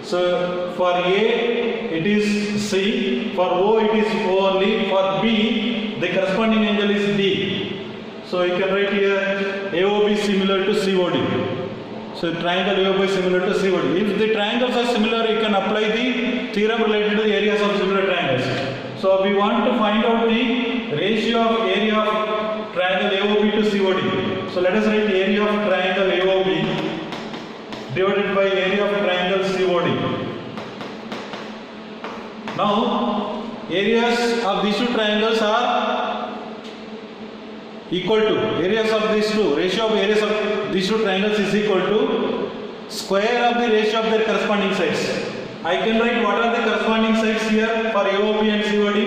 So for A it is C, for O it is O only, for B the corresponding angle is D. So you can write here AOB similar to COD. So triangle AOB is similar to COD. If the triangles are similar, you can apply the theorem related to the areas of similar triangles. So we want to find out the ratio of area of triangle AOB to COD. So let us write area of triangle AOB divided by area of triangle COD. Now areas of these two triangles are equal to, areas of these two, ratio of areas of these two triangles is equal to square of the ratio of their corresponding sides. I can write what are the corresponding sides here for AOB and COD.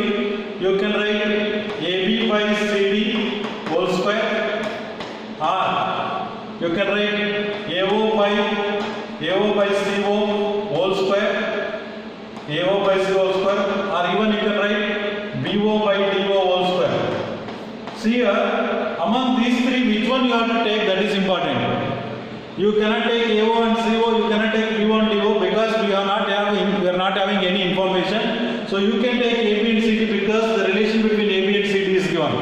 You can write AB by CD whole square, or you can write AO by CO whole square, AO by CO whole square, or even you can write BO by DO whole square. See here, among these three, which one you have to take, that is important. You cannot take AO and CO, you cannot take BO and DO because we are not having any information. So you can take AB and CD because the relation between AB and CD is given.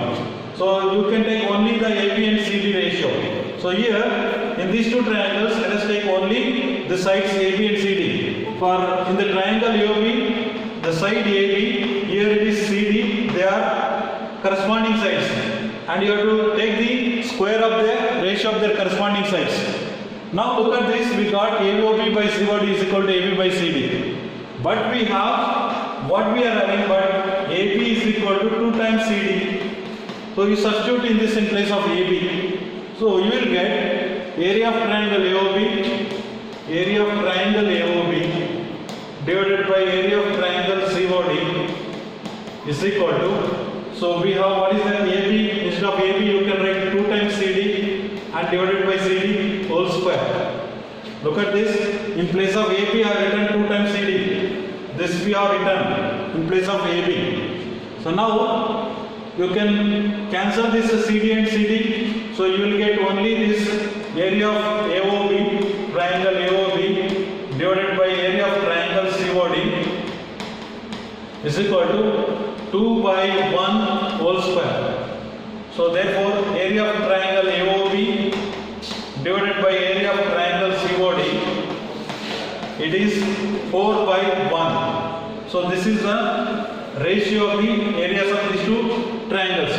So you can take only the AB and CD ratio. So here, in these two triangles, let us take only the sides AB and CD. For in the triangle AOB, the side AB, here it is CD, they are corresponding sides. And you have to take the square of the ratio of their corresponding sides. Now look at this, we got AOB by COD is equal to AB by CD. But we have, what we are having, but AB is equal to 2 times CD. So you substitute in this in place of AB. So you will get area of triangle AOB divided by area of triangle COD is equal to, so we have what is that AB, instead of AB you can write 2 times CD and divided by CD whole square. Look at this, in place of AB I have written 2 times CD. This we have written in place of AB. So now you can cancel this CD and CD. So you will get only this area of AOB, triangle AOB divided by area of triangle COD is equal to 2 by 1 whole square. So therefore area of triangle AOB divided by area of triangle COD, it is 4 by 1. So this is the ratio of the areas of these two triangles.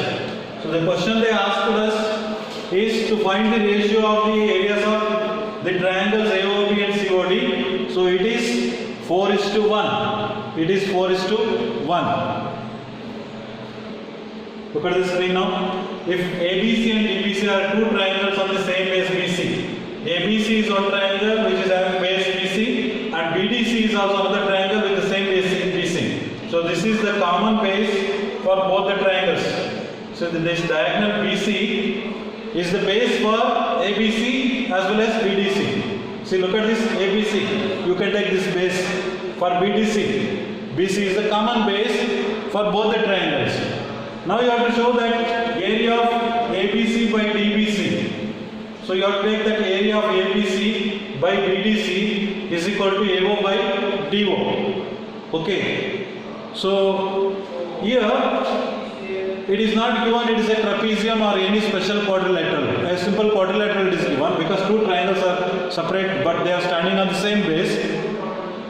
So the question they asked us is to find the ratio of the areas of the triangles AOB and COD. So it is 4:1. It is 4:1. Look at the screen now. If ABC and DBC are two triangles on the same base BC, ABC is one triangle which is having base BC, and BDC is also another triangle with the same base BC. So this is the common base for both the triangles. So this diagonal BC is the base for ABC as well as BDC. See, look at this ABC. You can take this base for BDC. BC is the common base for both the triangles. Now you have to show that area of ABC by DBC. So you have to take that area of ABC by BDC is equal to AO by DO. Okay. So here it is not given it is a trapezium or any special quadrilateral. A simple quadrilateral it is given because two triangles are separate but they are standing on the same base.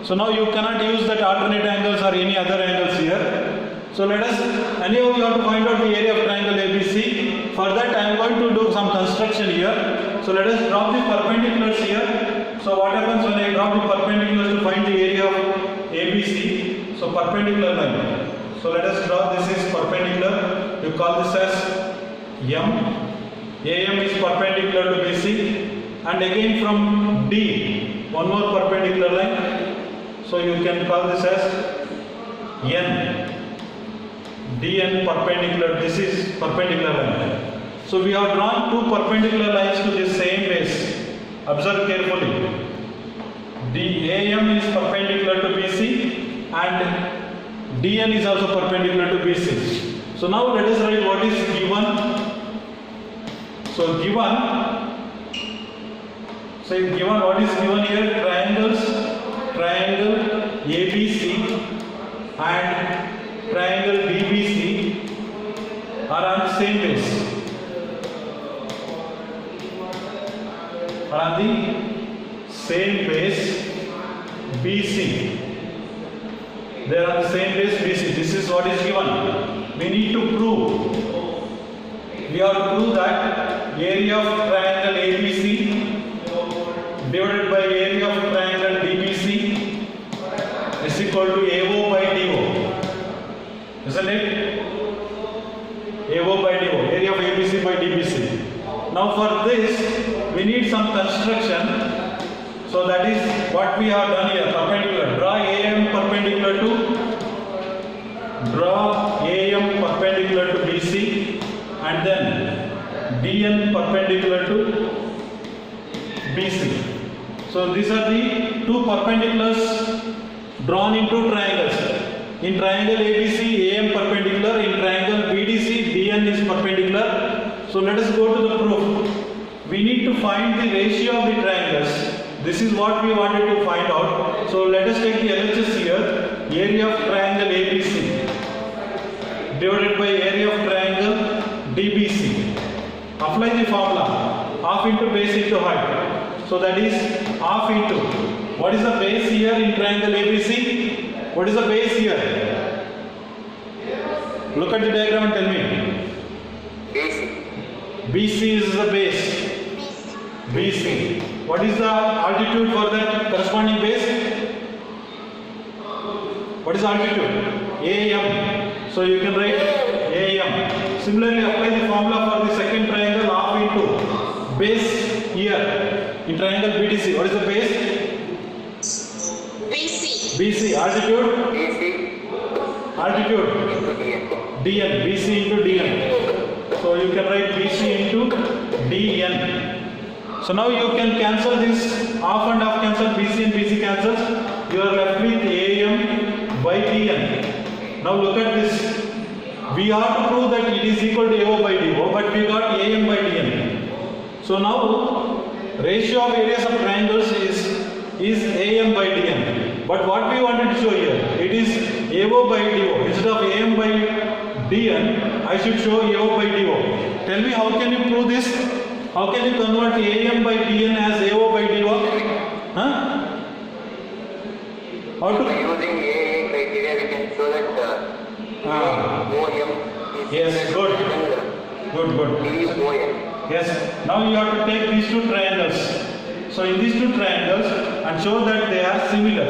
So now you cannot use that alternate angles or any other angles here. So let us, anyhow you have to find out the area of triangle ABC. For that I am going to do some construction here. So let us drop the perpendiculars here. So what happens when I drop the perpendiculars to find the area of ABC? So perpendicular line. So let us draw, this is perpendicular. You call this as M. AM is perpendicular to BC. And again from D, one more perpendicular line. So you can call this as N. DN perpendicular, this is perpendicular line. So we have drawn two perpendicular lines to the same base. Observe carefully. The AM is perpendicular to BC and DN is also perpendicular to BC. So now let us write what is given. So given what is given here, triangles ABC and triangle DBC are on the same base. Are on the same base BC. They are on the same base BC. This is what is given. We need to prove. We have to prove that area of triangle ABC divided by area of triangle DBC is equal to AO by DO. Isn't it? AO by DO, area of ABC by DBC. Now for this, we need some construction. So that is what we have done here, perpendicular. Draw AM perpendicular to BC and then DN perpendicular to BC. So these are the two perpendiculars drawn into triangles. In triangle ABC, AM perpendicular. In triangle BDC, DN is perpendicular. So let us go to the proof. We need to find the ratio of the triangles. This is what we wanted to find out. So let us take the LHS here. Area of triangle ABC divided by area of triangle DBC. Apply the formula. Half into base into height. So that is half into. What is the base here in triangle ABC? What is the base here? Look at the diagram and tell me. BC is the base. BC. What is the altitude for that corresponding base? What is altitude? AM. So you can write AM. Similarly, apply the formula for the second triangle half into base here in triangle BDC. What is the base? BC. Altitude? Altitude. DN. BC into DN. So you can write BC into DN. So now you can cancel this, half and half cancel, BC and BC cancels. You are left with AM by DN. Now look at this. We have to prove that it is equal to AO by DO, but we got AM by DN. So now ratio of areas of triangles is AM by DN. But what we wanted to show here, it is AO by DO. Instead of AM by DN, I should show AO by DO. Tell me, how can you prove this? How can you convert AM by DN as AO by DO? Huh? How to? Using AA criteria, we can show that OM is yes, good. Yes. Now you have to take these two triangles. So in these two triangles and show that they are similar.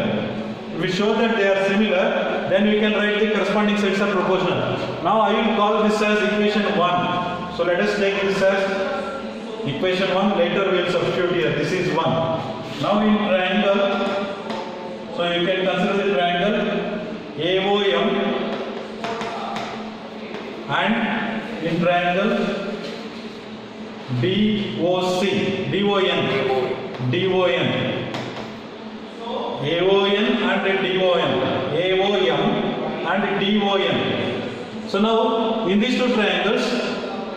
If we show that they are similar, then we can write the corresponding sets are proportional. Now I will call this as equation 1. So let us take this as equation 1. Later we will substitute here. This is 1. Now in triangle, so you can consider the triangle AOM and in triangle DON. AON and DON. AOM and DON. So now in these two triangles,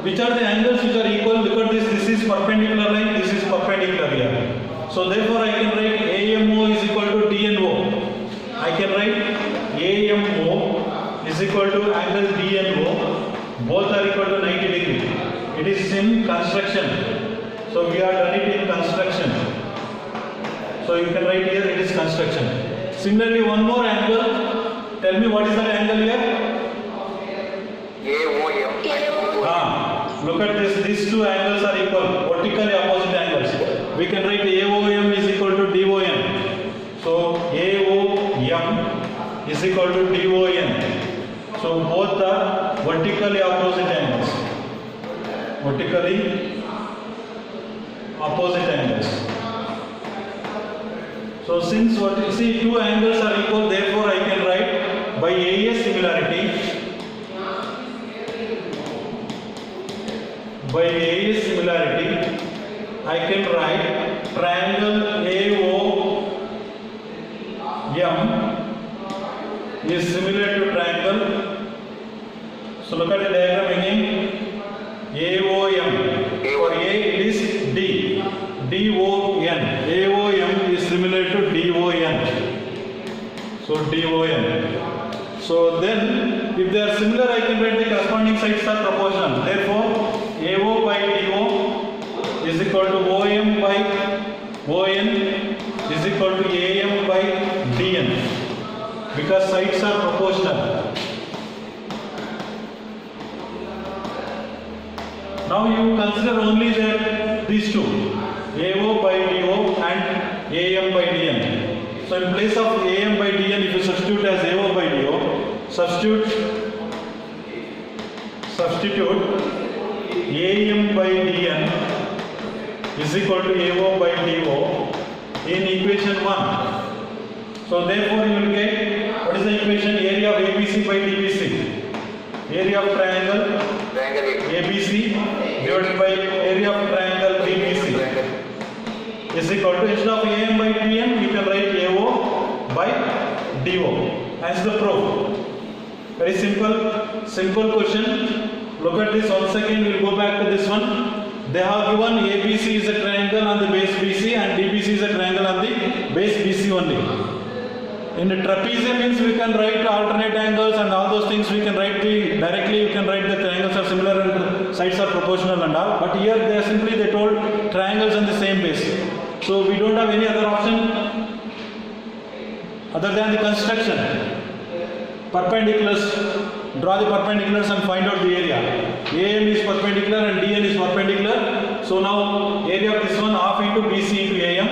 which are the angles which are equal? Look at this. This is perpendicular line. This is perpendicular here. So therefore I can write AMO is equal to DNO. I can write AMO is equal to angle DNO. Both are equal to 90 degree. It is in construction. So we are done it in construction. So you can write here it is construction. Similarly, one more angle. Tell me what is that angle here? AOM. Look at this. These two angles are equal. Vertically opposite angles. We can write AOM is equal to DON. So AOM is equal to DON. So both are vertically opposite angles. Vertically opposite angles. So since what you see two angles are equal, therefore I can write by area similarity. By area similarity, I can write triangle AOM is similar to triangle. So look at the diagram again. AOM. For A it is D. DON. AOM is similar to DON. So DON. So then, if they are similar, I can write the corresponding sides are proportional. Therefore, AO by DO is equal to OM by ON is equal to AM by DN, because sides are proportional. Now you consider only these two, AO by DO and AM by DN. So in place of AM by DN, if you substitute as AO by DO, substitute AM by DN is equal to AO by DO in equation 1. So therefore you will get, what is the equation? Area of ABC by DBC. Area of triangle ABC divided by area of triangle DBC is equal to, instead of AM by DN, you can write AO by DO as the proof. Very simple question. Look at this once again, we will go back to this one. They have given ABC is a triangle on the base BC and DBC is a triangle on the base BC only. In the trapezium means we can write alternate angles and all those things, we can write directly, you can write the triangles are similar and sides are proportional and all. But here they told triangles on the same base. So we don't have any other option other than the construction. Perpendiculars, draw the perpendiculars and find out the area. AM is perpendicular and DN is perpendicular. So now area of this one half into BC into AM.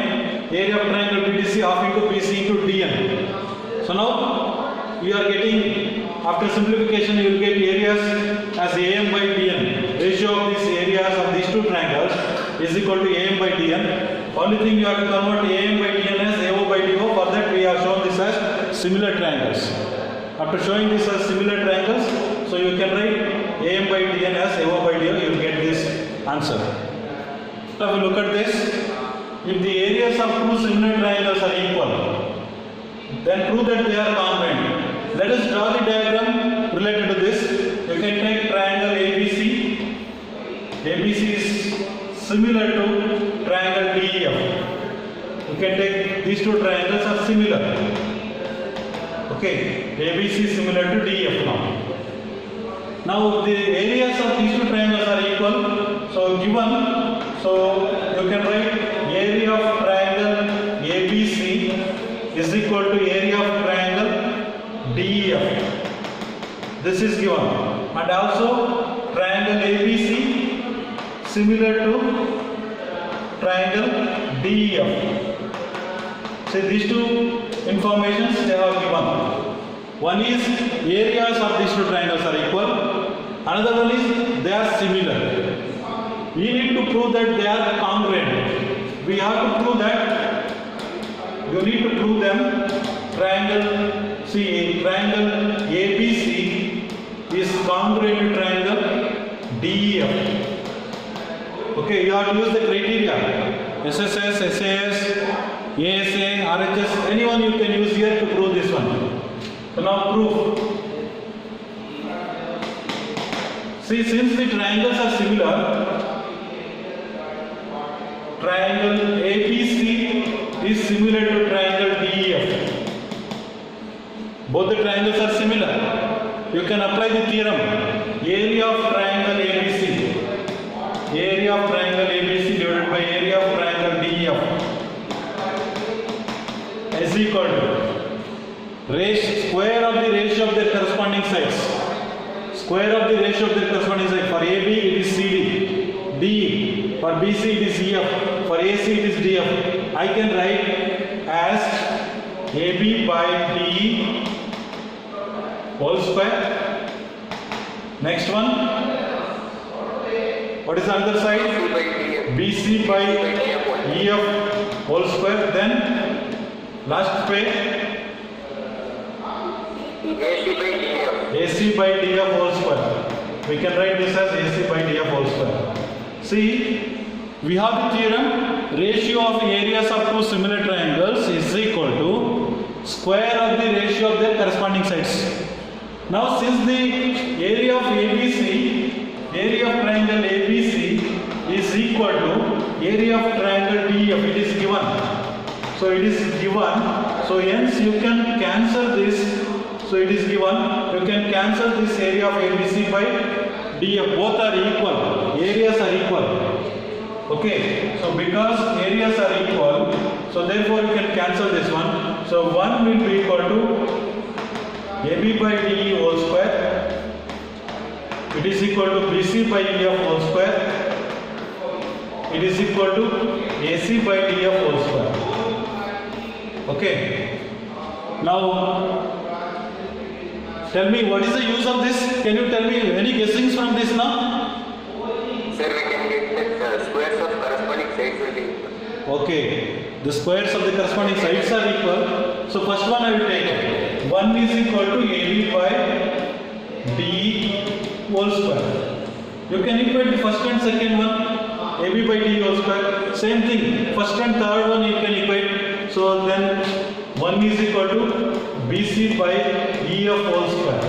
Area of triangle BDC half into BC into DN. So now you are getting, after simplification you will get areas as AM by DN. Ratio of these areas of these two triangles is equal to AM by DN. Only thing you have to convert AM by DN as AO by DO. For that we have shown this as similar triangles. After showing this as similar triangles, so you can write AM by DN as AO by DO, you will get this answer. Now if you look at this, if the areas of two similar triangles are equal, then prove that they are congruent. Let us draw the diagram related to this. You can take triangle ABC. ABC is similar to triangle DEF. You can take these two triangles are similar. Okay, ABC is similar to DEF now. Now the areas of these two triangles are equal. So given, so you can write area of triangle ABC is equal to area of triangle DEF. This is given. And also triangle ABC similar to triangle DEF. See, these two informations they have given. One is areas of these two triangles are equal. Another one is they are similar. We need to prove that they are congruent. We have to prove that, you need to prove them. Triangle, see, triangle ABC is congruent to triangle DEF. Okay, you have to use the criteria. SSS, SAS, ASA, RHS, anyone you can use here to prove this one. So now proof. See, since the triangles are similar, triangle ABC is similar to triangle DEF. Both the triangles are similar. You can apply the theorem. Area of triangle ABC. Area of triangle ABC divided by area of triangle DEF is equal to square of the ratio of their corresponding sides. Square of the ratio of their corresponding sides. For AB it is CD. D. For BC it is EF. For AC it is DF. I can write as AB by DE whole square. Next one. What is the other side? BC by EF whole square. Then last page. AC by DF whole square. We can write this as AC by DF whole square. See, we have the theorem, ratio of areas of two similar triangles is equal to square of the ratio of their corresponding sides. Now since the area of ABC, area of triangle ABC is equal to area of triangle DF, it is given. So it is given. So hence you can cancel this. So it is given, you can cancel this area of ABC by DF. Both are equal. Areas are equal. Okay. So because areas are equal, so therefore you can cancel this one. So 1 will be equal to AB by DE whole square. It is equal to BC by EF whole square. It is equal to AC by DF whole square. Okay. Now tell me, what is the use of this? Can you tell me any guessings from this now? Sir, we can get that squares of corresponding sides will be equal. Okay, the squares of the corresponding sides are equal. So first one I will take. 1 is equal to AB by DE whole square. You can equate the first and second one, AB by DE whole square. Same thing, first and third one you can equate. So then 1 is equal to BC by EF whole square.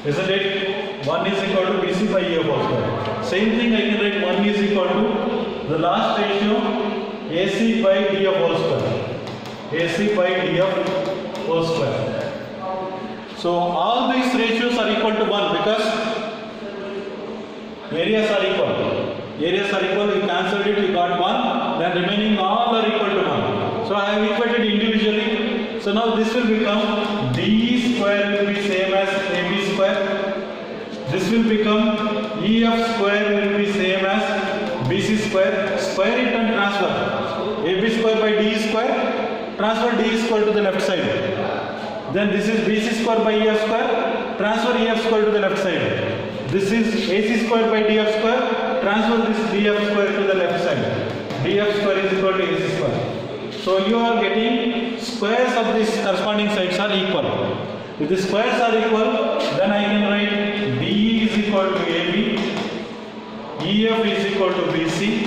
Isn't it? 1 is equal to BC by EF whole square. Same thing I can write 1 is equal to the last ratio AC by DF whole square. AC by DF whole square. So all these ratios are equal to 1 because areas are equal. Areas are equal, you cancelled it, you got 1, then remaining all are equal to 1. So I have equated individually. So now this will become DE square will be same as AB square. This will become EF square will be same as BC square. Square it and transfer. AB square by DE square. Transfer DE square to the left side. Then this is BC square by EF square. Transfer EF square to the left side. This is AC square by DF square. Transfer this DF square to the left side. DF square is equal to AC square. So you are getting squares of these corresponding sides are equal. If the squares are equal, then I can write DE is equal to AB, EF is equal to BC,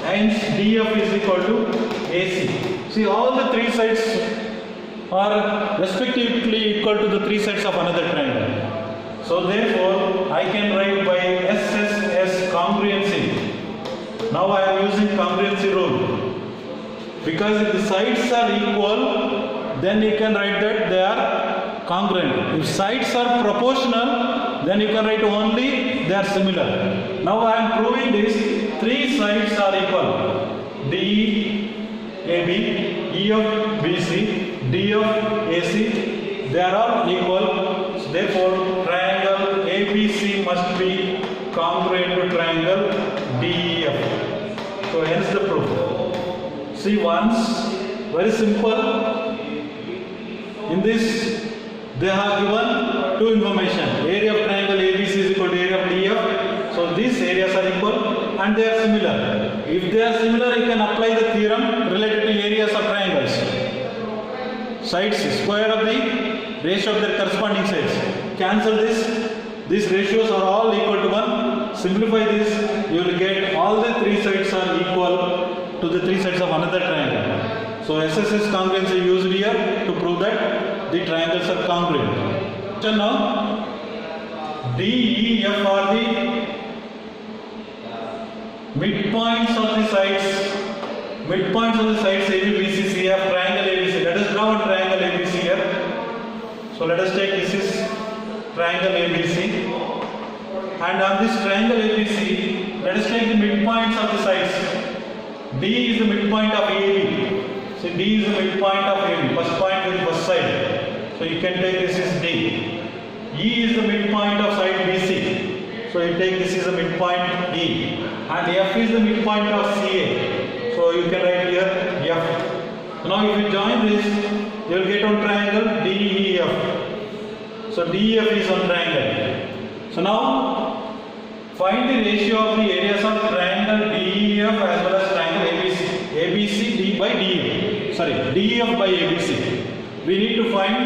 and DF is equal to AC. See, all the three sides are respectively equal to the three sides of another triangle. So therefore, I can write by SSS congruency. Now I am using congruency rule. Because if the sides are equal, then you can write that they are congruent. If sides are proportional, then you can write only they are similar. Now I am proving this. Three sides are equal. DE, AB, EF, BC, DF, AC. They are all equal. So therefore, triangle ABC must be congruent to triangle DEF. So hence the proof. See once, very simple. In this, they have given two information. Area of triangle ABC is equal to area of DF. So these areas are equal and they are similar. If they are similar, you can apply the theorem related to areas of triangles. Sides, square of the ratio of their corresponding sides. Cancel this. These ratios are all equal to 1. Simplify this. You will get all the three sides are equal to the three sides of another triangle. So SSS congruency used here to prove that the triangles are congruent. So now DEF are the midpoints of the sides. Midpoints of the sides ABC, CF, triangle ABC. Let us draw one triangle ABC here. So let us take this is triangle ABC. And on this triangle ABC, let us take the midpoints of the sides. D is the midpoint of AB. So D is the midpoint of AB. First point with first side. So you can take this is D. E is the midpoint of side BC. So you take this is the midpoint E. And F is the midpoint of CA. So you can write here F. Now if you join this, you will get one triangle DEF. So DEF is one triangle. So now find the ratio of the areas of triangle DEF as well as triangle ABC. ABC D by DEF. Sorry, DEF by ABC. We need to find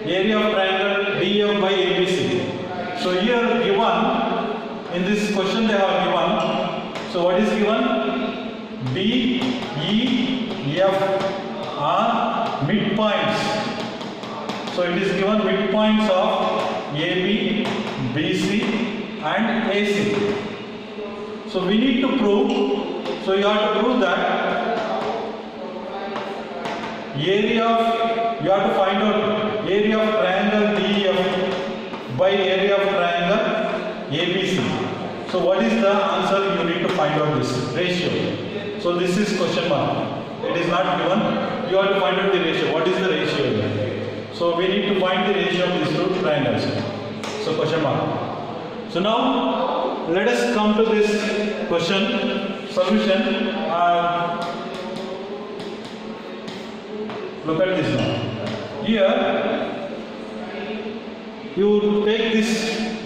area of triangle DEF by ABC. So here given, in this question they have given. So what is given? D, E, F are midpoints. So it is given midpoints of AB, BC and AC. So we need to prove, so you have to prove that area of, you have to find out area of triangle DEF by area of triangle ABC. So what is the answer? You need to find out this ratio. So this is question mark. It is not given. You have to find out the ratio. What is the ratio? So we need to find the ratio of these two triangles. So question mark. So now let us come to this question solution. Look at this now. Here you take this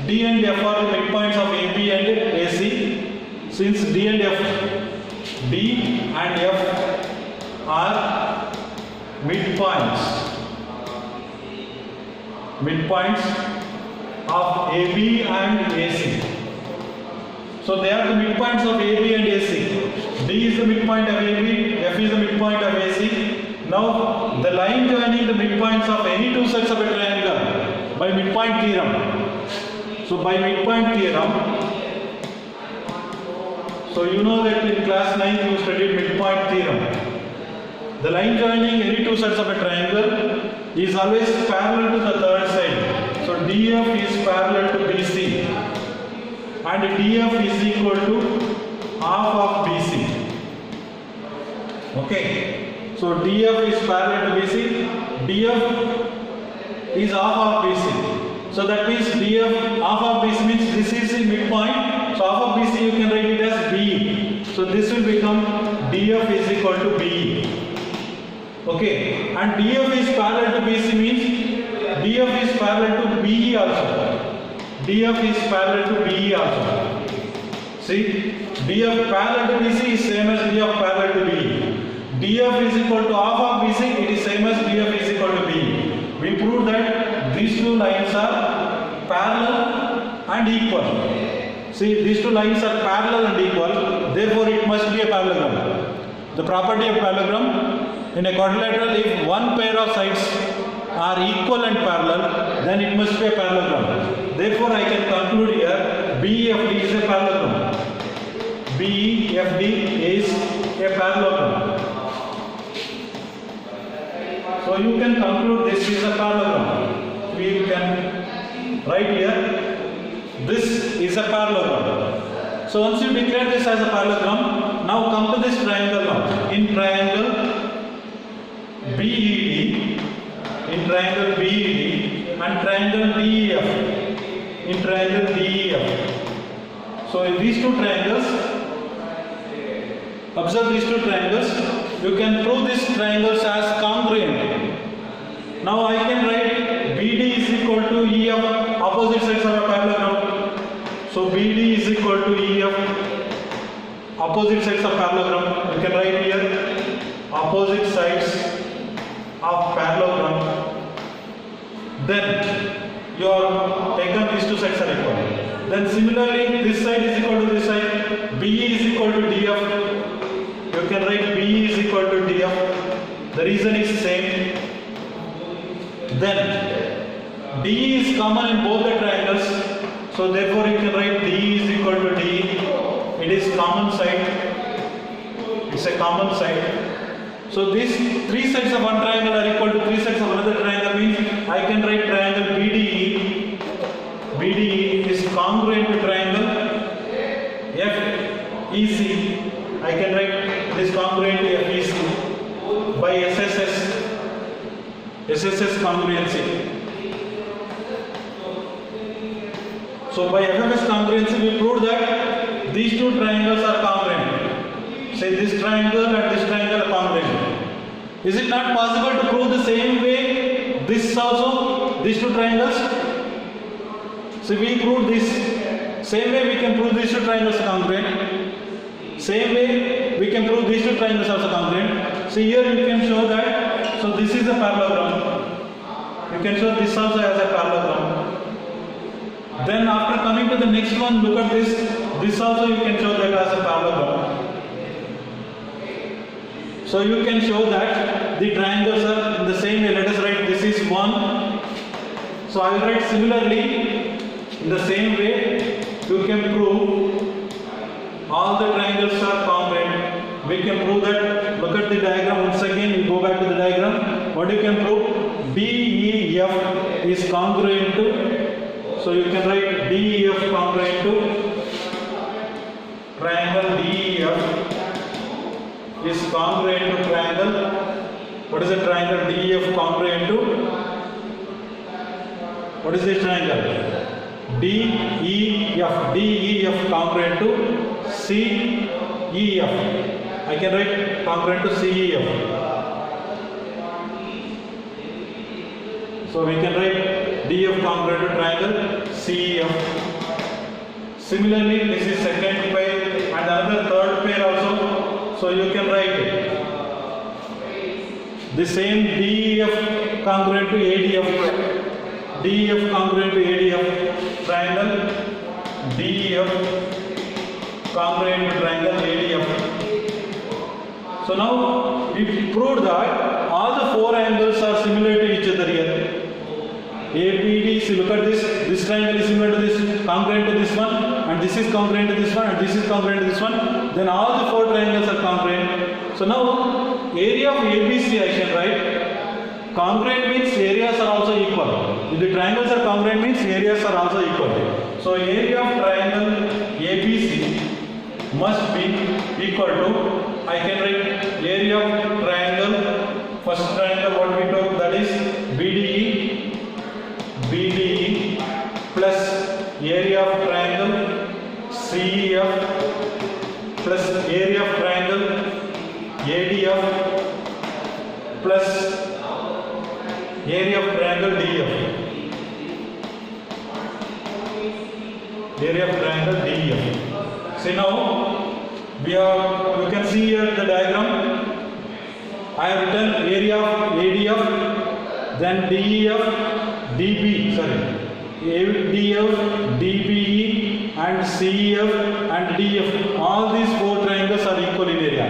D and F are the midpoints of AB and AC. Since D and F are midpoints of AB and AC. So they are the midpoints of AB and AC. D is the midpoint of AB, F is the midpoint of AC. Now the line joining the midpoints of any two sides of a triangle by midpoint theorem. So by midpoint theorem, so you know that in class 9 you studied midpoint theorem. The line joining any two sides of a triangle is always parallel to the third side. So DF is parallel to BC and DF is equal to half of BC. Okay. So DF is parallel to BC, DF is half of BC. So that means DF half of BC means this is the midpoint. So half of BC you can write it as BE. So this will become DF is equal to BE. Okay, and DF is parallel to BC means DF is parallel to BE also. DF is parallel to BE also. See, DF parallel to BC is same as DF parallel to BE. DF is equal to half of BC, it is same as DF is equal to BE. We proved that these two lines are parallel and equal. See, these two lines are parallel and equal, therefore it must be a parallelogram. The property of parallelogram, in a quadrilateral, if one pair of sides are equal and parallel, then it must be a parallelogram. Therefore I can conclude here BEFD is a parallelogram. BEFD is a parallelogram. So you can conclude this is a parallelogram. We can write here this is a parallelogram. So once you declare this as a parallelogram, now come to this triangle now. In triangle BED and triangle DEF. In triangle DEF. So in these two triangles, observe these two triangles. You can prove these triangles as congruent. Now I can write BD is equal to EF, opposite sides of a parallelogram. So BD is equal to EF, opposite sides of parallelogram. You can write here opposite sides of parallelogram. Then you are taken these two sides are equal. Then similarly this side is equal to this side. BE is equal to DF. You can write BE is equal to DF. The reason is same. Then DE is common in both the triangles. So therefore you can write DE is equal to DE. It is common side. It's a common side. So these three sides of one triangle are equal to three sides of another triangle means I can write triangle BDE. BDE is congruent to triangle FEC. I can write this congruent to FEC by SSS congruency. So by FFS congruency we proved that these two triangles are congruent. Say this triangle and this triangle are congruent. Is it not possible to prove the same way this also, these two triangles? So we proved this. Same way we can prove these two triangles are congruent. Same way we can prove these two triangles are also congruent. So here you can show that. So this is a parallelogram. You can show this also as a parallelogram. Then after coming to the next one, look at this. This also you can show that as a parallelogram. So you can show that the triangles are in the same way. Let us write this is one. So I will write similarly in the same way. You can prove all the triangles are congruent we can prove that. Look at the diagram once again. You go back to the diagram. What you can prove? DEF is congruent to. So you can write DEF congruent to triangle. DEF is congruent to triangle. What is a triangle? DEF congruent to. What is this triangle? DEF. DEF congruent to CEF. I can write congruent to CEF. So we can write DF congruent to triangle CEF. Similarly, this is second pair and another third pair also. So you can write it. The same DEF congruent to ADF. DEF congruent to ADF. Triangle DEF congruent to triangle ADF. So now we proved that all the four angles are similar to each other here. ABD, see, look at this. This triangle is similar to this, congruent to this one, and this is congruent to this one, and this is congruent to this one. Then all the four triangles are congruent. So now area of ABC I can write. Congruent means areas are also equal. If the triangles are congruent means areas are also equal. So area of triangle ABC must be equal to, I can write area of triangle, first triangle what we took, that is BDE plus area of triangle CEF plus area of triangle ADF plus area of triangle DF. Area of triangle DF. See now, you can see here the diagram. I have written area of ADF, then DEF, DB, ADF, DBE and CEF and DF. All these four triangles are equal in area.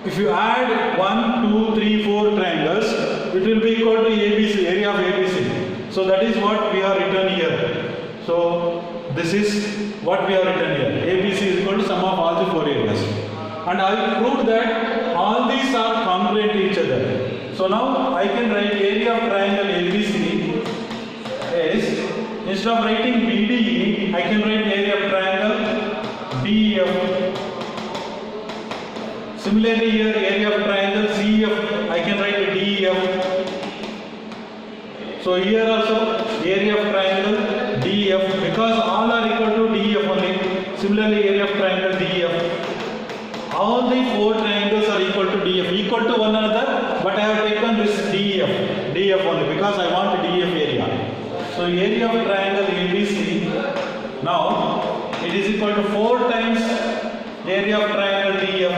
If you add 1, 2, 3, 4 triangles, it will be equal to ABC, area of ABC. So that is what we have written here. So this is what we have written here. ABC is equal to sum of all the four areas. And I proved that all these are congruent to each other. So now I can write area of triangle ABC is, instead of writing BDE, I can write area of triangle DEF. Similarly here area of triangle CEF, I can write DEF. So here also area of triangle DEF, because all are equal to DEF only. Similarly area of triangle DEF. All the four triangles are equal to DF, equal to one another, but I have taken this DF only because I want DF area. So area of triangle ABC, now it is equal to 4 times area of triangle DF.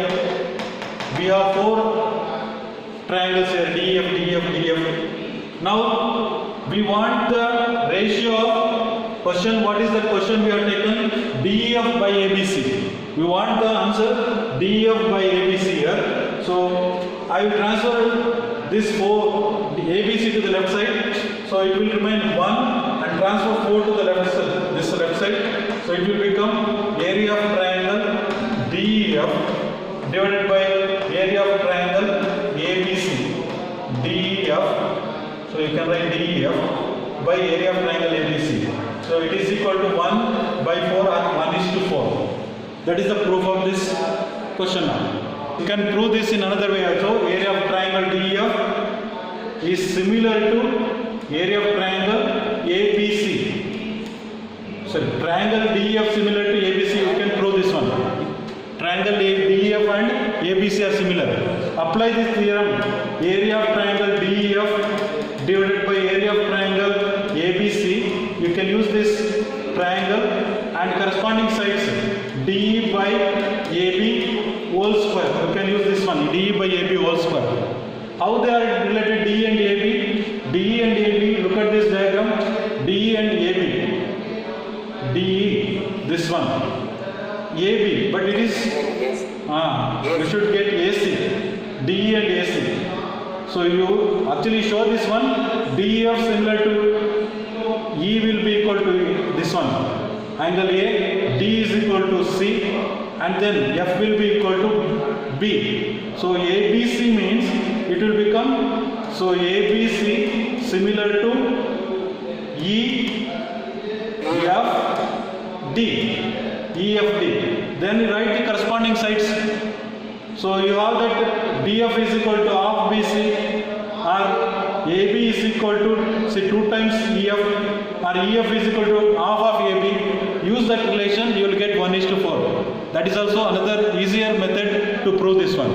We have 4 triangles here, DF. Now we want the ratio of question. What is the question we have taken? DF by ABC. We want the answer DF by ABC here. So I will transfer this 4 ABC to the left side. So it will remain 1 and transfer 4 to the left side, this left side. So it will become area of triangle DF divided by area of triangle ABC. DF. So you can write DF by area of triangle ABC. So it is equal to 1 by 4 or 1:4. That is the proof of this question now. You can prove this in another way also. Area of triangle DF is similar to area of triangle ABC. So triangle DF similar to ABC, you can prove this one. Triangle DF and ABC are similar. Apply this theorem. Area of triangle DF divided by area of triangle ABC. You can use this triangle and corresponding sides D by AB whole square. You can use this one, D by AB whole square. How they are related, D and AB? D and AB, look at this diagram. D and AB. D, this one. AB, but it is, we should get AC. D and AC. So you actually show this one, DF similar to E will be equal to this one. Angle A, D is equal to C, and then F will be equal to B. So ABC means it will become, so ABC similar to E, F, D. E, F, D. Then you write the corresponding sides. So you have that BF is equal to half BC, or AB is equal to say 2 times EF, or EF is equal to half of AB. Use that relation, you will get 1:4. That is also another easier method to prove this one.